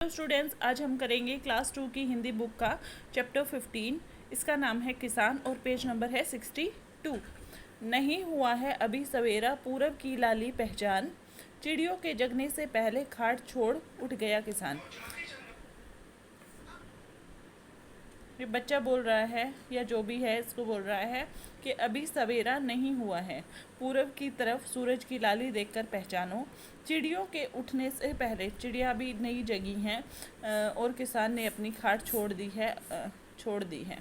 Hello students, आज हम करेंगे क्लास 2 की हिंदी बुक का चैप्टर 15। इसका नाम है किसान और पेज नंबर है 62। नहीं हुआ है अभी सवेरा, पूरब की लाली पहचान, चिड़ियों के जगने से पहले खाट छोड़ उठ गया किसान। ये बच्चा बोल रहा है या जो भी है इसको बोल रहा है कि अभी सवेरा नहीं हुआ है, पूरब की तरफ सूरज की लाली देखकर पहचानो, चिड़ियों के उठने से पहले, चिड़िया भी नहीं जगी हैं और किसान ने अपनी खाट छोड़ दी है।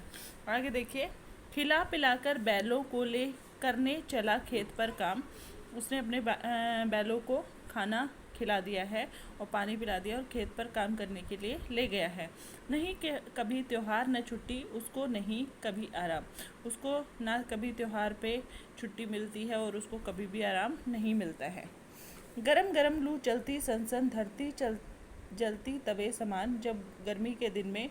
आगे देखिए, खिला पिलाकर बैलों को ले करने चला खेत पर काम। उसने अपने बैलों को खाना खिला दिया है और पानी पिला दिया और खेत पर काम करने के लिए ले गया है। नहीं कि कभी त्योहार न छुट्टी उसको, नहीं कभी आराम उसको, ना कभी त्योहार पे छुट्टी मिलती है और उसको कभी भी आराम नहीं मिलता है। गरम गरम लू चलती सनसन, धरती जलती तवे समान। जब गर्मी के दिन में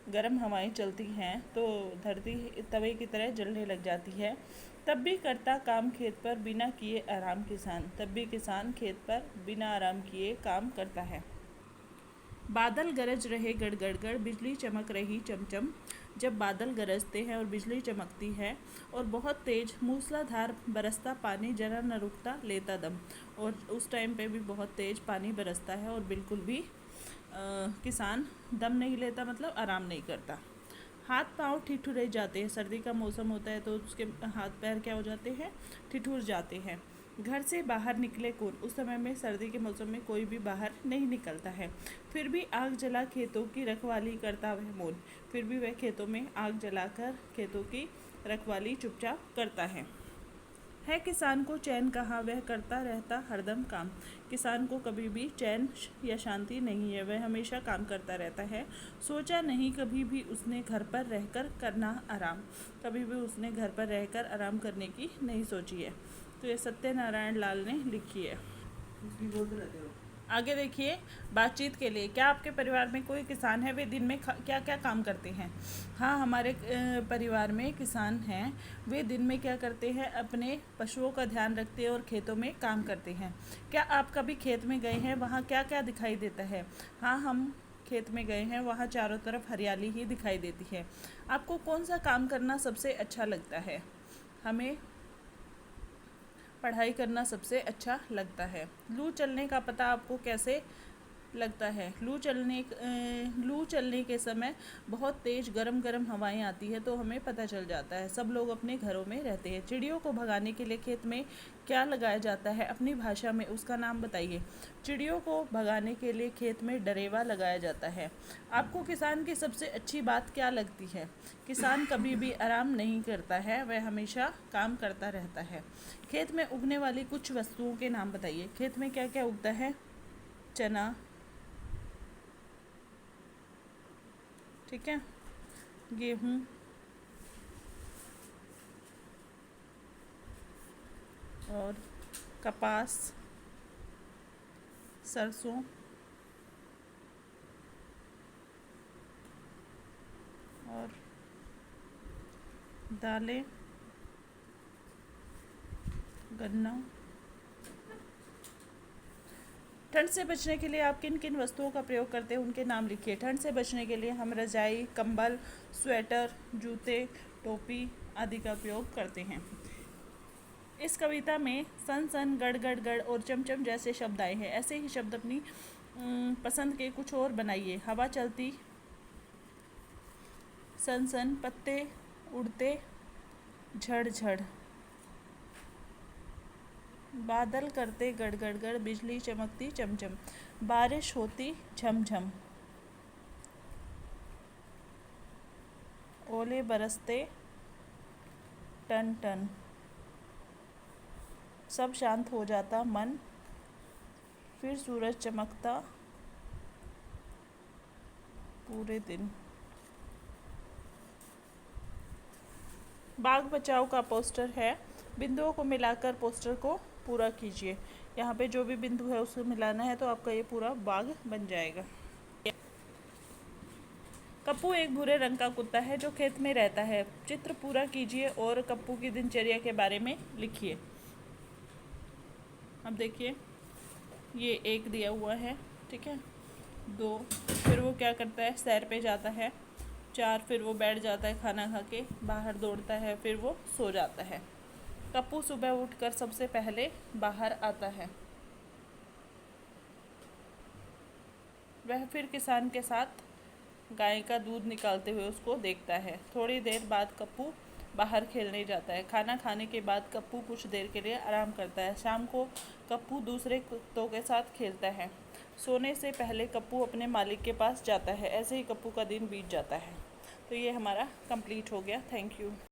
गर्म हवाएं चलती हैं तो धरती तवे की तरह जलने लग जाती है। तब भी करता काम खेत पर बिना किए आराम किसान, तब भी किसान खेत पर बिना आराम किए काम करता है। बादल गरज रहे गड़ गड़ गड़, बिजली चमक रही चमचम। जब बादल गरजते हैं और बिजली चमकती है और बहुत तेज मूसलाधार बरसता पानी जरा न रुकता लेता दम, और उस टाइम पे भी बहुत तेज पानी बरसता है और बिल्कुल भी किसान दम नहीं लेता, मतलब आराम नहीं करता। हाथ पांव ठिठुरे जाते हैं, सर्दी का मौसम होता है तो उसके हाथ पैर क्या हो जाते हैं, ठिठुर जाते हैं। घर से बाहर निकले कौन, उस समय में सर्दी के मौसम में कोई भी बाहर नहीं निकलता है। फिर भी आग जला खेतों की रखवाली करता वह मौन, फिर भी वह खेतों में आग जलाकर खेतों की रखवाली चुपचाप करता है। किसान को चैन कहाँ, वह करता रहता हरदम काम। किसान को कभी भी चैन या शांति नहीं है, वह हमेशा काम करता रहता है। सोचा नहीं कभी भी उसने घर पर रहकर करना आराम, कभी भी उसने घर पर रहकर आराम करने की नहीं सोची है। तो ये सत्यनारायण लाल ने लिखी है। बोलते रहते हो। आगे देखिए, बातचीत के लिए, क्या आपके परिवार में कोई किसान है, वे दिन में क्या क्या काम करते हैं? हाँ, हमारे परिवार में किसान हैं। वे दिन में क्या करते हैं, अपने पशुओं का ध्यान रखते हैं और खेतों में काम करते हैं। क्या आप कभी खेत में गए हैं, वहाँ क्या क्या दिखाई देता है? हाँ, हम खेत में गए हैं, वहाँ चारों तरफ हरियाली ही दिखाई देती है। आपको कौन सा काम करना सबसे अच्छा लगता है? हमें पढ़ाई करना सबसे अच्छा लगता है। लू चलने का पता आपको कैसे लगता है? लू चलने के समय बहुत तेज़ गरम गरम हवाएं आती है तो हमें पता चल जाता है। सब लोग अपने घरों में रहते हैं। चिड़ियों को भगाने के लिए खेत में क्या लगाया जाता है? अपनी भाषा में उसका नाम बताइए। चिड़ियों को भगाने के लिए खेत में डरेवा लगाया जाता है। आपको किसान की सबसे अच्छी बात क्या लगती है? किसान कभी भी आराम नहीं करता है, वह हमेशा काम करता रहता है। खेत में उगने वाली कुछ वस्तुओं के नाम बताइए। खेत में क्या क्या उगता है? चना, ठीक है, गेहूँ, और कपास, सरसों, और दालें, गन्ना। ठंड से बचने के लिए आप किन किन वस्तुओं का प्रयोग करते हैं, उनके नाम लिखिए। ठंड से बचने के लिए हम रजाई, कंबल, स्वेटर, जूते, टोपी आदि का प्रयोग करते हैं। इस कविता में सन सन, गड़ गड़ गड़ और चमचम जैसे शब्द आए हैं। ऐसे ही शब्द अपनी पसंद के कुछ और बनाइए। हवा चलती, सन सन, पत्ते उड़ते, झड़ झड़, बादल करते गड़ गड़ गड़, बिजली चमकती चमचम, बारिश होती झमझम, ओले बरसते टन टन, सब शांत हो जाता मन, फिर सूरज चमकता पूरे दिन। बाघ बचाओ का पोस्टर है, बिंदुओं को मिलाकर पोस्टर को पूरा कीजिए। यहाँ पे जो भी बिंदु है उसको मिलाना है तो आपका ये पूरा बाघ बन जाएगा। कप्पू एक भूरे रंग का कुत्ता है जो खेत में रहता है। चित्र पूरा कीजिए और कप्पू की दिनचर्या के बारे में लिखिए। अब देखिए, ये एक दिया हुआ है, ठीक है, 2 फिर वो क्या करता है, सैर पे जाता है। 4 फिर वो बैठ जाता है खाना खा के, बाहर दौड़ता है, फिर वो सो जाता है। कप्पू सुबह उठकर सबसे पहले बाहर आता है। वह फिर किसान के साथ गाय का दूध निकालते हुए उसको देखता है। थोड़ी देर बाद कप्पू बाहर खेलने जाता है। खाना खाने के बाद कप्पू कुछ देर के लिए आराम करता है। शाम को कप्पू दूसरे कुत्तों के साथ खेलता है। सोने से पहले कप्पू अपने मालिक के पास जाता है। ऐसे ही कप्पू का दिन बीत जाता है। तो ये हमारा कंप्लीट हो गया। Thank you.